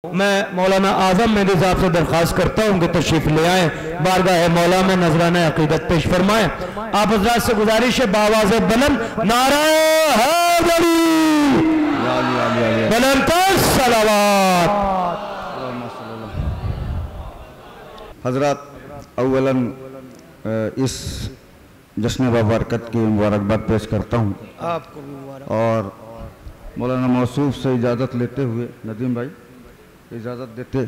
मैं मौलाना आजम मेरे साहब से दरख्वास्त करता हूँ कि तशरीफ ले आए, बारगाह मौला में नजराना अकीदत पेश फरमाएं। आप हज़रात से गुजारिश है बावाज़ बुलंद नारा हैदरी बुलंद सलावत। हजरत अव्वलन इस जश्न बरकत की मुबारकबाद पेश करता हूँ आपको मुबारक। और मौलाना मौसूफ से इजाज़त लेते हुए नदीम भाई इजाज़त देते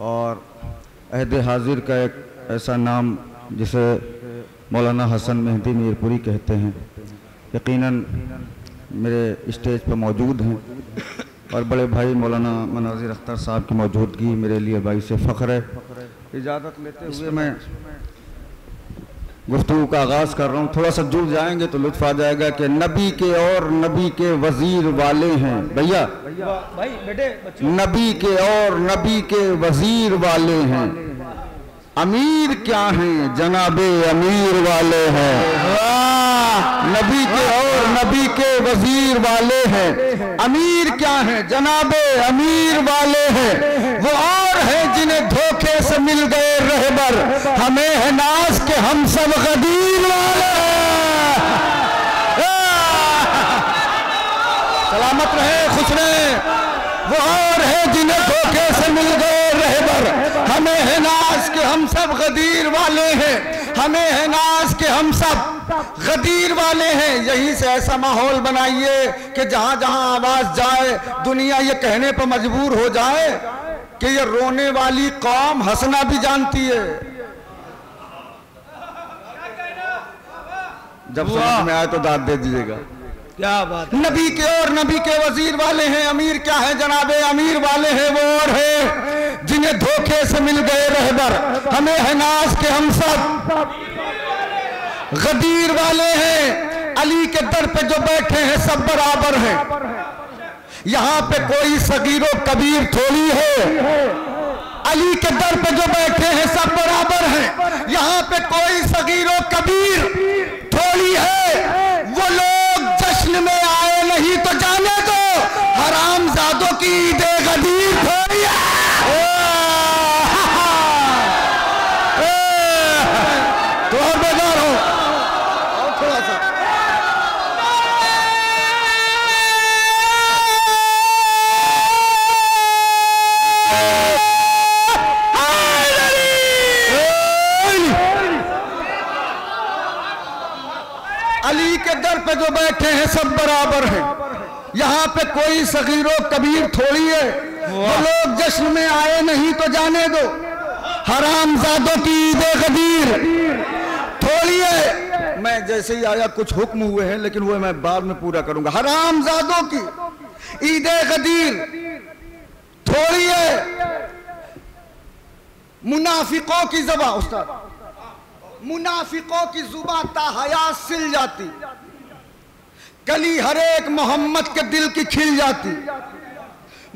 और अहद हाजिर का एक ऐसा नाम जिसे मौलाना हसन मेहदी मीरपुरी कहते हैं, यकीनन मेरे स्टेज पर मौजूद हैं और बड़े भाई मौलाना मनाजिर अख्तर साहब की मौजूदगी मेरे लिए भाई से फ़ख्र है। इजाज़त लेते हुए मैं गुफ्तगू का आगाज़ कर रहा हूँ। थोड़ा सा जुड़ जाएंगे तो लुत्फ़ आ जाएगा कि नबी के और नबी के वज़ीर वाले हैं भैया, भाई बेटे नबी के और नबी के वज़ीर वाले हैं, अमीर क्या हैं जनाबे अमीर वाले हैं। नबी के और नबी के वज़ीर वाले हैं, अमीर क्या हैं जनाबे अमीर वाले हैं। वो और हैं जिन्हें धोखे से मिल गए रहबर, हमें है नाज के हम सब गदीर वाले हैं। सलामत रहे, खुश रहे। वो और हैं जिन्हें धोखे से मिल गए रहबर, हमें है नाज के हम सब गदीर वाले हैं, हमें है नाज के हम सब गदीर वाले हैं। यहीं से ऐसा माहौल बनाइए कि जहां जहां आवाज जाए दुनिया ये कहने पर मजबूर हो जाए कि ये रोने वाली कौम हंसना भी जानती है। जब समझ में आए तो दाद दे दीजिएगा। क्या बात। नबी के और नबी के वजीर वाले हैं, अमीर क्या है जनाबे अमीर वाले हैं। वो और है जिन्हें धोखे से मिल गए रहबर, हमें है नाज के हम सब गदीर वाले हैं। अली के दर पे जो बैठे हैं सब बराबर हैं, यहाँ पे कोई सगीरो कबीर थोड़ी है। अली के दर पे जो बैठे हैं सब बराबर हैं, यहाँ पे कोई सगीरो कबीर थोड़ी है। वो लोग जश्न में आए नहीं तो जाने दो, हरामजादों की ईदे गदीर थोड़ी है। तो और बेजार हो और थोड़ा सा अली के दर पे जो बैठे हैं सब बराबर हैं, यहाँ पे कोई सगीरो कबीर थोड़ी है। वो लोग जश्न में आए नहीं तो जाने दो, हरामजादों की ईदे गदीर थोड़ी है। मैं जैसे ही आया कुछ हुक्म हुए हैं लेकिन वो मैं बाद में पूरा करूंगा। हरामजादों की ईदे गदीर थोड़ी है। मुनाफिकों की ज़बान उस्ताद, मुनाफिकों की जुबान ताहया सिल जाती, कली हर एक मोहम्मद के दिल की खिल जाती।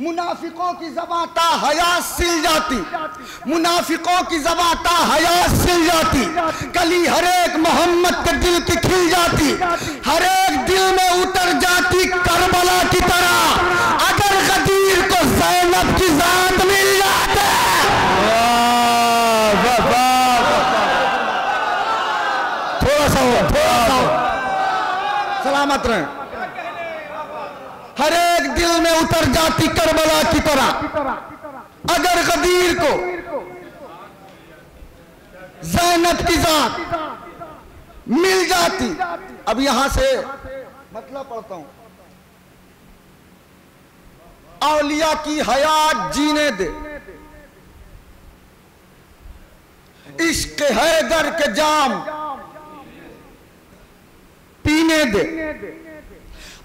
मुनाफिकों की ज़बान ताहया सिल जाती, मुनाफिकों की ज़बान ताहया सिल जाती, कली हर एक मोहम्मद के दिल की खिल जाती, हर एक दिल में उतर जाती करबला की तरह अगर गदीर को ज़ैनब की ज़ात मिल जाते। सलामत रहे। हर एक दिल में उतर जाती करबला की तरह अगर गदीर को ज़ैनब की जात मिल जाती। अब यहां से मतलब पढ़ता हूं, औलिया की हयात जीने दे, इश्क हैदर के जाम पीने दे।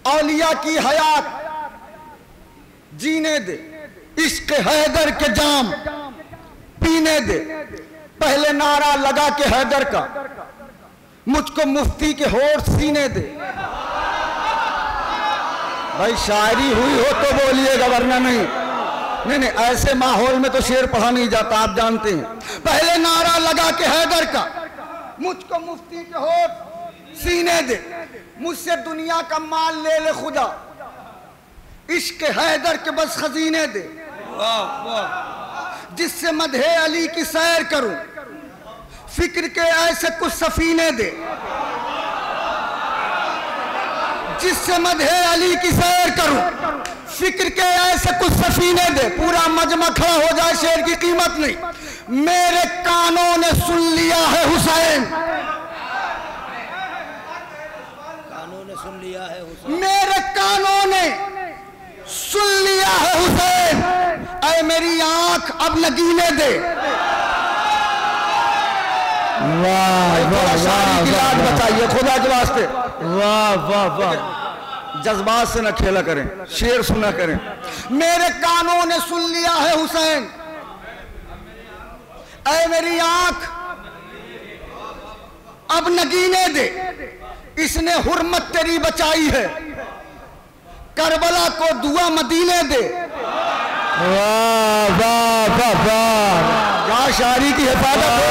औलिया की हयात जीने दे, इश्क हैदर के जाम पीने दे। पहले नारा लगा के हैदर का, मुझको मुफ्ती के होठ सीने दे। भाई शायरी हुई हो तो बोलिएगा वरना नहीं। नहीं, ऐसे माहौल में तो शेर पढ़ा नहीं जाता, आप जानते हैं। पहले नारा लगा के हैदर का, मुझको मुफ्ती के होठ सीने दे, मुझसे दुनिया का माल ले ले खुदा, इश्क हैदर के बस खजीने दे। जिससे मदहे अली की सैर करूं, फिक्र के ऐसे कुछ सफीने दे, जिससे मदहे अली की सैर करूं, फिक्र के ऐसे कुछ सफीने दे। पूरा मजमा खड़ा हो जाए, शेर की कीमत नहीं। मेरे कानों ने सुन लिया है हुसैन, मेरे कानों ने सुन लिया है हुसैन। ऐ मेरी आंख अब नगीने दे। शायरी की लाज बताइए खुदा के वास्ते। वाह वाह वाह, जज्बात से न खेला करें, शेर सुना करें। मेरे कानों ने सुन लिया है हुसैन, ऐ मेरी आंख अब नगीने दे। इसने हुर्मत तेरी बचाई है, करबला को दुआ मदीने दे। वाह वाह वाह वाह, क्या शायरी की हिफाजत है।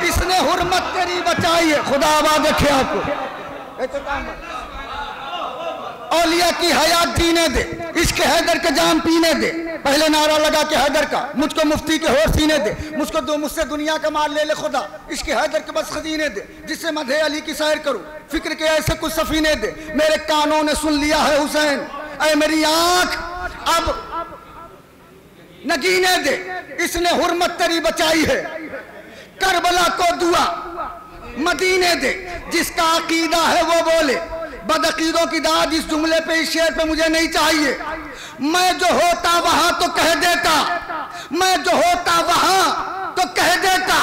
इसने हुर्मत तेरी बचाई है, खुदा आबाद रखे आपको। औलिया की हयात जीने दे, इश्क हैदर के जाम पीने दे। पहले नारा लगा के हैदर का, मुझको मुफ्ती के होश सीने दे। मुझसे दुनिया का माल ले ले खुदा, इश्क हैदर के बस खजीने दे। जिससे मदहे अली की सैर करूं, फिक्र के ऐसे कुछ सफीने दे। मेरे कानों ने सुन लिया है हुसैन, ऐ मेरी आंख अब नगीने दे। इसने हुर्मत तेरी बचाई है, करबला को दुआ मदीने दे। जिसका अकीदा है वो बोले, बदअकीदों की दाद इस जुमले पे, इस शेर पे मुझे नहीं चाहिए। मैं जो होता वहां तो कह देता, मैं जो होता वहां तो कह देता,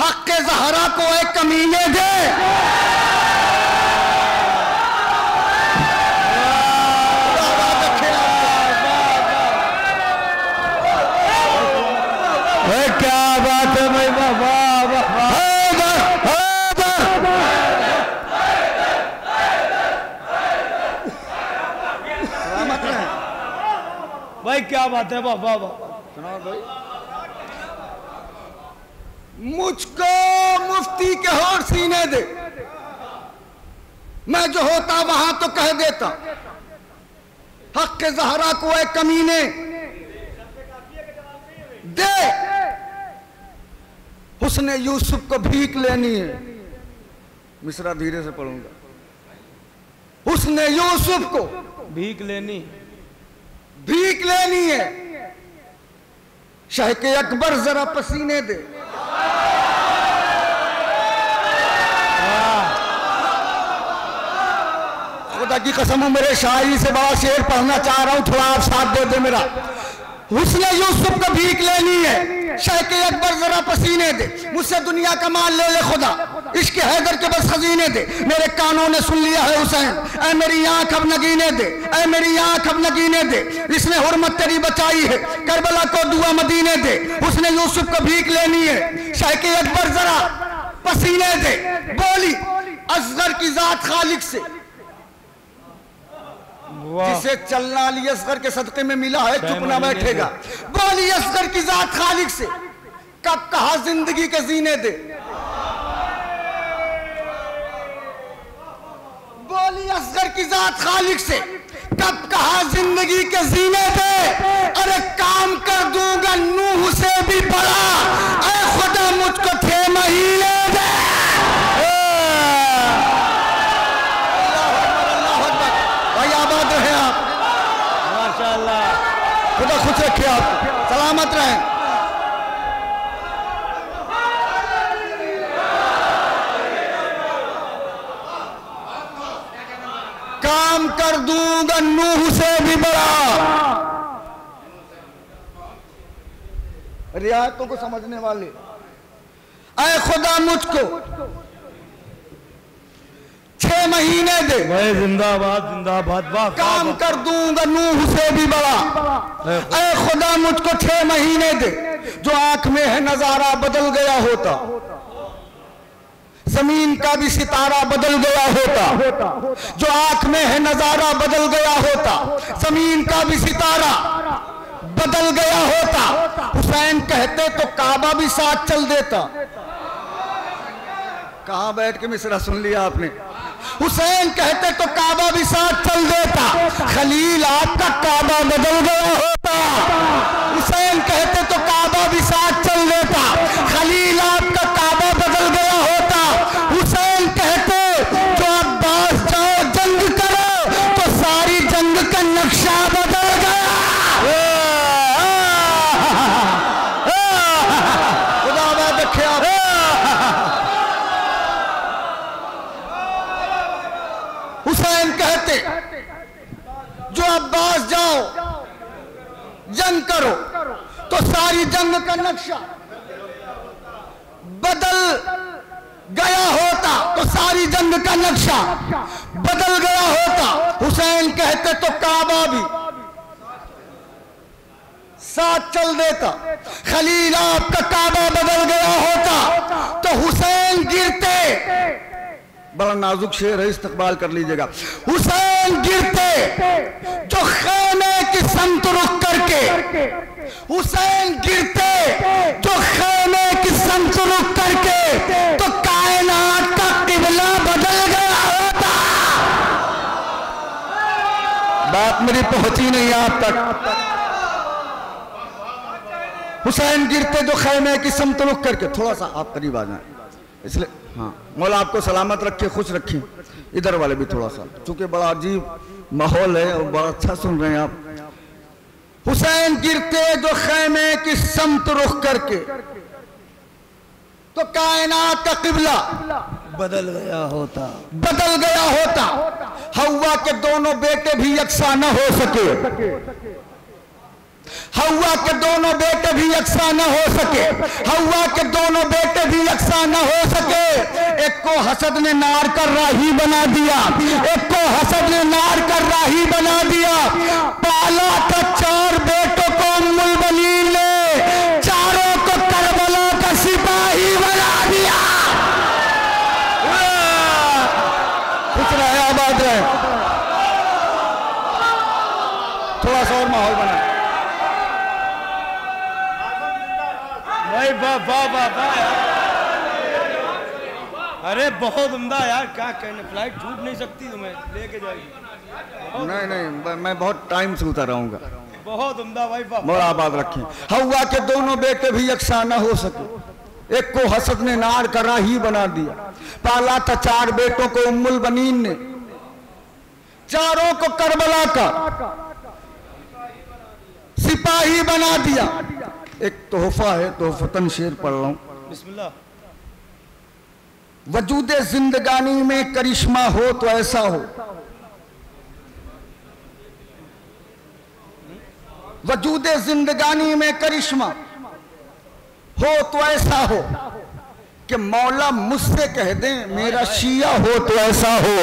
हक के ज़हरा को एक कमीने दे। क्या बात है भाई, वाह वाह वाह। भाई क्या बात है, वाह वाह वाह। मुझको मुफ्ती के होर सीने दे, मैं जो होता वहां तो कह देता, हक के ज़हरा को एक कमीने दे। हुस्ने यूसुफ को भीख लेनी है, मिसरा धीरे से पढ़ूंगा। हुस्ने यूसुफ को भीख लेनी है, शाह के अकबर जरा पसीने दे। खुदा की कसम हूं, मेरे शायरी से बड़ा शेर पढ़ना चाह रहा हूं, थोड़ा आप साथ दे दे मेरा। हुस्ने यूसुफ को भीख लेनी है, शाह के अकबर जरा पसीने दे। मुझसे दुनिया का माल ले ले खुदा, इश्क हैदर के बस खजीने दे। मेरे कानों ने सुन लिया है हुसैन, ऐ मेरी आंख अब नगीने दे, ऐ मेरी आंख अब नगीने दे। इसने हुर्मत तेरी बचाई है, करबला को दुआ मदीने दे। उसने यूसुफ को भीख लेनी है, शाह के अकबर जरा पसीने दे। बोली असगर की जात खालिक से, जिसे चलना अली असगर के सदक़े में मिला है, चुप ना बैठेगा। बोली असगर की जात खालिक से, कब कहा जिंदगी के जीने दे। बोली असगर की जात खालिक से, कब कहा जिंदगी के जीने दे। अरे काम कर दूंगा नूह से भी बड़ा, ऐ खुदा मुझको 6 महीने दे। खुदा खुश रखे, आप सलामत रहें। काम कर दूंगा नूह से भी बड़ा। रियायतों को समझने वाले, ऐ खुदा मुझको 6 महीने दे। भाई जिंदाबाद जिंदाबाद, वाह। काम कर दूंगा नूह से भी बड़ा, ऐ खुदा मुझको 6 महीने दे। जो आंख में है नजारा बदल गया होता, जमीन का भी सितारा बदल गया होता। जो आंख में है नजारा बदल गया होता, जमीन का भी सितारा बदल गया होता। हुसैन कहते तो काबा भी साथ चल देता। कहां बैठ के मिसरा सुन लिया आपने। हुसैन कहते तो काबा भी साथ चल देता, खलील आपका काबा बदल गया होता। हुसैन कहते तो काबा भी साथ चल देता, खलील आपका काबा बदल गया होता। हुसैन कहते जो अब्बास जाओ जंग करो, तो सारी जंग का नक्शा बदल गया। खुदाबाद रखे आप। हुसैन कहते जो अब्बास जाओ जंग करो, तो सारी जंग का नक्शा बदल गया होता, तो सारी जंग का नक्शा बदल गया होता। हुसैन कहते तो काबा भी साथ चल देता, खलील आपका काबा बदल गया होता। तो हुसैन गिरते, बड़ा नाजुक शेर है, इस्तकबाल कर लीजिएगा। हुसैन गिरते जो खैमे की समत रुख करके, हुसैन गिरते जो खैमे की समत रुख करके, तो कायनात का किबला बदल गया होता। बात मेरी पहुंची नहीं आप तक। हुसैन गिरते जो खैमे की समत रुख करके, थोड़ा सा आप करीब आ जाए, इसलिए हाँ, मौला आपको सलामत रखे, खुश रखे। इधर वाले भी थोड़ा सा, चूंकि बड़ा अजीब माहौल है और बड़ा अच्छा सुन रहे हैं आप। हुसैन गिरते जो खैमे की समत रुख करके, तो कायनात का किबला बदल गया होता, बदल गया होता। हव्वा के दोनों बेटे भी यकसा न हो सके, हव्वा के दोनों बेटे भी यकसा न हो सके, हव्वा के दोनों बेटे भी यकसा न हो सके। एक को हसद ने नार कर राही बना दिया, एक को हसद ने नार कर राही बना दिया। पाला था 4 बेटों को उम्मुल बनीन ने, चारों को करबला का सिपाही बना दिया। खुश रहे, आबाद रहे। थोड़ा सा और माहौल बना। वाह वाह वाह वाह, अरे बहुत उम्दा यार, क्या कहने, फ्लाइट छूट नहीं सकती, तुम्हें लेके जाएगी। नहीं नहीं, मैं बहुत टाइम से उतर रहूंगा। बहुत उम्दा भाई, वाह। मोरा आबाद रखें। हव्वा के दोनों बेटे भी यकसा न हो सके, एक को हसद ने नार का राही बना दिया। पाला था 4 बेटों को उम्मुल बनीन ने, चारों को करबला का सिपाही बना दिया। एक तोहफा है, तोहफतन शेर पढ़ रहा हूं। बिस्मिल्लाह। वजूदे जिंदगानी में करिश्मा हो तो ऐसा हो, वजूदे जिंदगानी में करिश्मा हो तो ऐसा हो कि मौला मुझसे कह दे मेरा शिया हो तो ऐसा हो।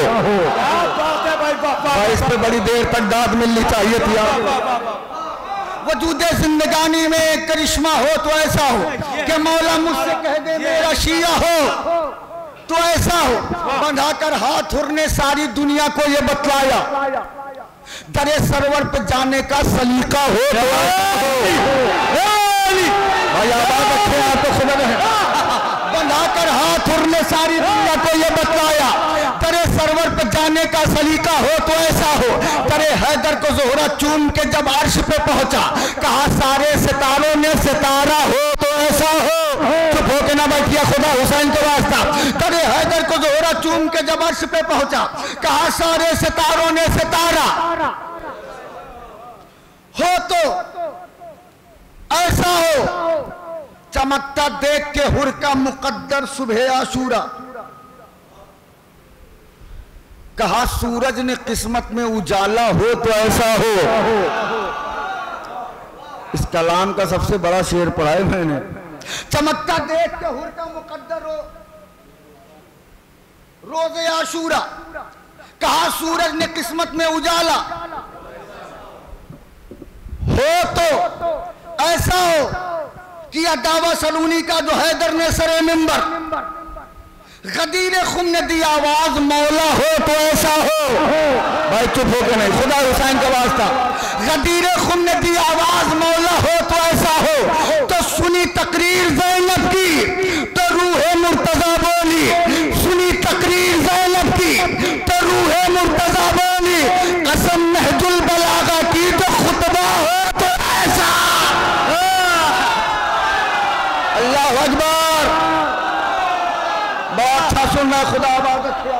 भाई इस पे बड़ी देर तक दाद मिलनी चाहिए थी आप। वजूदे जिंदगानी में करिश्मा हो तो ऐसा हो कि मौला मुझसे कह दे मेरा शिया हो तो ऐसा हो। बंधाकर हाथ उड़ने सारी दुनिया को ये बतलाया, दरे सरवर पे जाने का सलीका हो तो भाई आवाज रखे आप तो सुन रहे। बंधाकर हाथ उड़ने सारी दुनिया को ये बतलाया, दरे सरवर पे जाने का सलीका हो तो ऐसा हो। दरे हैदर को जोहरा चूम के जब अर्श पे पहुंचा, कहा सारे सितारों ने सितारा हो तो ऐसा हो। चुप होके ना बैठिया, खुदा हुसैन के वास्ता। दरे हैदर को जोहरा चूम के जब अर्श पे पहुंचा, कहा सारे सितारों ने सितारा हो तो ऐसा हो। चमकता देख के हुर का मुकद्दर सुबह आशूरा, कहा सूरज ने किस्मत में उजाला हो तो ऐसा हो। इस कलाम का सबसे बड़ा शेर पढ़ा है मैंने। चमकता देख के हुर का मुकद्दर हो रोज़े आशूरा, कहा सूरज ने किस्मत में उजाला हो तो ऐसा हो। किया दावा सलूनी का जो हैदर ने सरे मिंबर, गदीर खुम ने दी आवाज मौला हो तो ऐसा हो। भाई चुप हो के नहीं, खुदा हुसैन का वास्ता। गदीर खुम ने दी आवाज मौला हो तो ऐसा हो। तो सुनी तकरीर ज़ैनब की तो रूहे मुर्तज़ा बोली, सुनी तकरीर ज़ैनब की तो रूहे मुर्तजा बोली, कसम नहजुल बलागा की तो खुतबा हो तो ऐसा। अल्लाह अकबर, बहुत अच्छा सुनना, खुदा आबाद रखे।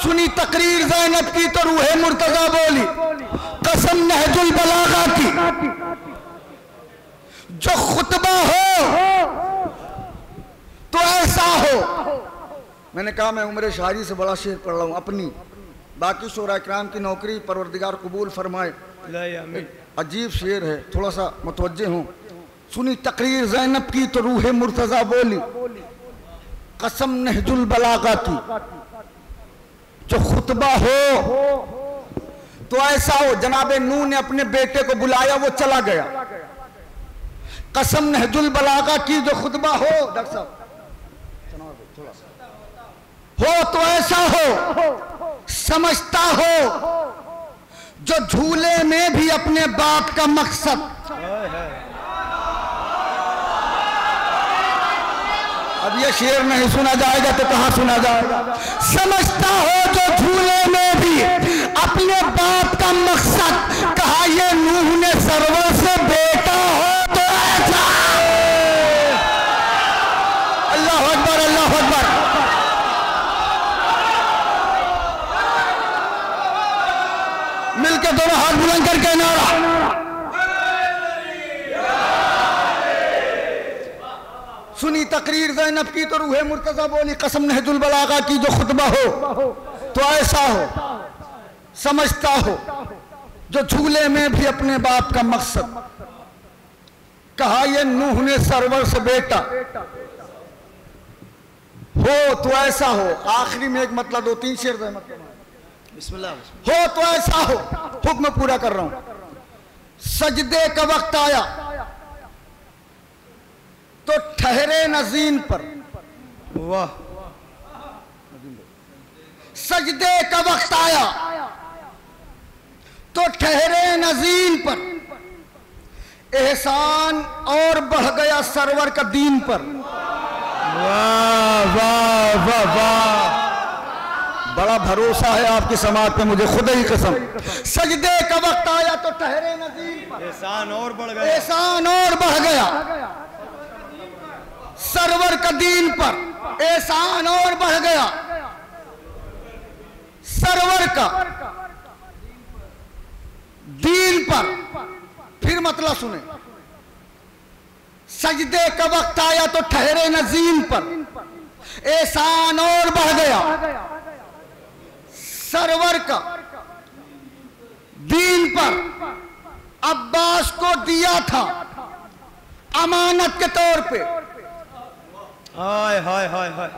सुनी तकरीर ज़ैनब की तो रूहे मुर्तजा बोली, कसम नहजुल बलागा की जो खुतबा हो तो ऐसा हो। मैंने कहा मैं उम्र शायरी से बड़ा शेर पढ़ रहा हूं अपनी, बाकी शोरा इकराम की नौकरी परवरदिगार कबूल फरमाए। अजीब शेर है, थोड़ा सा मुतवज्जे हूं। सुनी तकरीर ज़ैनब की तो रूहे मुर्तजा बोली, कसम नहजुल बलागा की जो खुतबा हो तो ऐसा हो। जनाबे नूह ने अपने बेटे को बुलाया, वो चला गया। कसम नहजुल बलागा की जो खुतबा हो, डॉक्टर साहब हो तो ऐसा हो, समझता हो जो झूले में भी अपने बाप का मकसद। अब ये शेर नहीं सुना जाएगा तो कहां सुना जाएगा। समझता हो जो झूले में भी अपने बाप का मकसद, कहा ये नूह ने सरवर से बेटा हो तो ऐसा। अल्लाह अकबर, अल्लाह अकबर। मिलकर दोनों हाथ बुलंद करके नारा। सुनी तकरीर ज़ैनब की तो रूहे मुर्तजा बोली, कसम नहजुल बलागा की जो खुतबा हो तो ऐसा हो। समझता हो जो झूले में भी अपने बाप का मकसद, कहा ये नूह ने सरवर से बेटा हो तो ऐसा हो। आखिरी में एक मतलब, दो तीन शेर दे मतलब बिस्मिल्लाह। हो तो ऐसा हो, हुक्म पूरा कर रहा हूं। सजदे का वक्त आया तो ठहरे नजीन पर। वाह। सजदे का वक्त आया तो ठहरे नजीन पर, एहसान और बढ़ गया सरवर का दीन पर। वाह वाह वाह वाह, बड़ा भरोसा है आपकी समाज पे, मुझे खुद ही कसम। सजदे का वक्त आया तो ठहरे नजीन पर, एहसान और बढ़ गया, एहसान और बढ़ गया सरवर का दीन पर, एहसान और बढ़ गया सरवर का दीन पर। फिर मतलब सुने, सजदे का वक्त आया तो ठहरे नजीन पर, एहसान और बढ़ गया सरवर का दीन पर। अब्बास को दिया था अमानत के तौर पे। हाय हाय हाय हाय,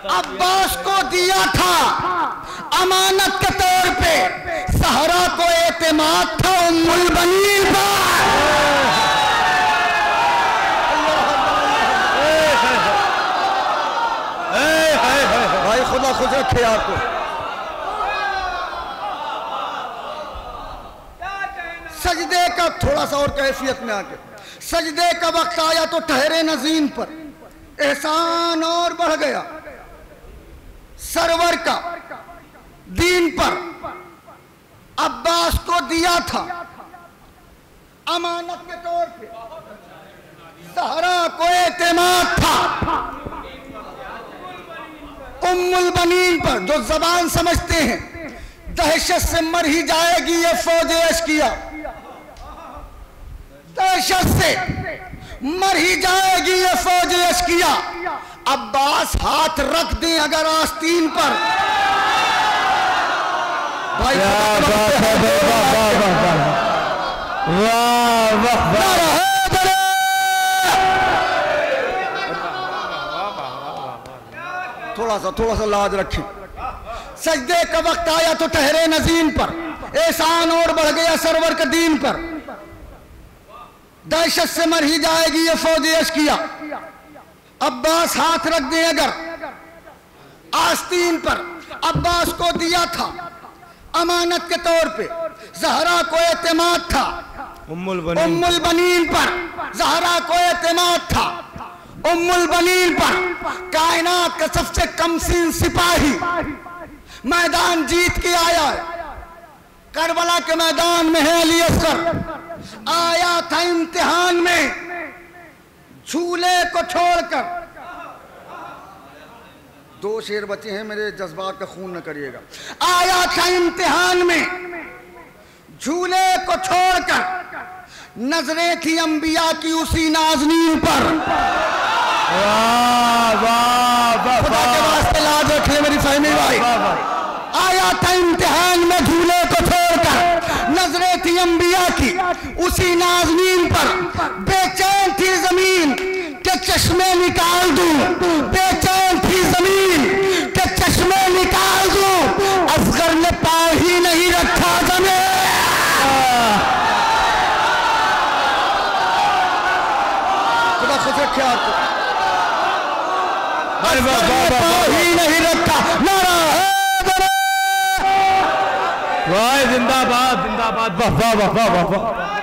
अब्बास को दिया था अमानत के तौर पे, सहरा को एतमाद था उम्मुल बनीन पर। भाई खुदा खुद रखे आपको। सजदे का थोड़ा सा और कैफियत में आके, सजदे का वक्त आया तो ठहरे नजीन पर, एहसान और बढ़ गया सरवर का दीन पर। अब्बास को दिया था अमानत के तौर पे, सहरा को एतमाद था उम्मुल बनीन पर। जो जबान समझते हैं, दहशत से मर ही जाएगी ये फौज अश्किया, दहशत से मर ही जाएगी ये फौज अश्किया। अब्बास हाथ रख दें अगर आस्तीन पर। भाई थोड़ा सा लाज रखें। सजदे का वक्त आया तो ठहरे नजीन पर, एहसान और बढ़ गया सरवर का दीन पर। दहशत से मर ही जाएगी ये फौज अश्किया। अब्बास हाथ रख दे अगर आस्तीन पर। अब्बास को दिया था अमानत के तौर पे, ज़हरा को एतमाद था उम्मुल बनीन पर। ज़हरा को एतमाद था उम्मुल बनीन पर कायनात का सबसे कमसीन सिपाही मैदान जीत के आया है। करबला के मैदान में है अली असगर, आया था इम्तिहान में झूले को छोड़कर। दो शेर बचे हैं, मेरे जज्बात का खून न करिएगा। आया था इम्तिहान में झूले को छोड़कर, नजरें थी अंबिया की उसी नाज़नीन पर। खुदा के वास्ते लाज रखिए मेरी फहमी भाई। आया था इम्तिहान में झूले को छोड़कर, नजरें थी अंबिया की उसी नाज़नीन पर। बेचैन थी जमीन के चश्मे निकाल दूं, बेचैन थी जमीन के चश्मे निकाल दूं। असगर ने पाँव ही नहीं रखा जमीन, खुदा खुद रखे आपको, पाँव ही नहीं रखा। नारा वाह जिंदाबाद जिंदाबाद, वाह वाह वाह वाह वाह।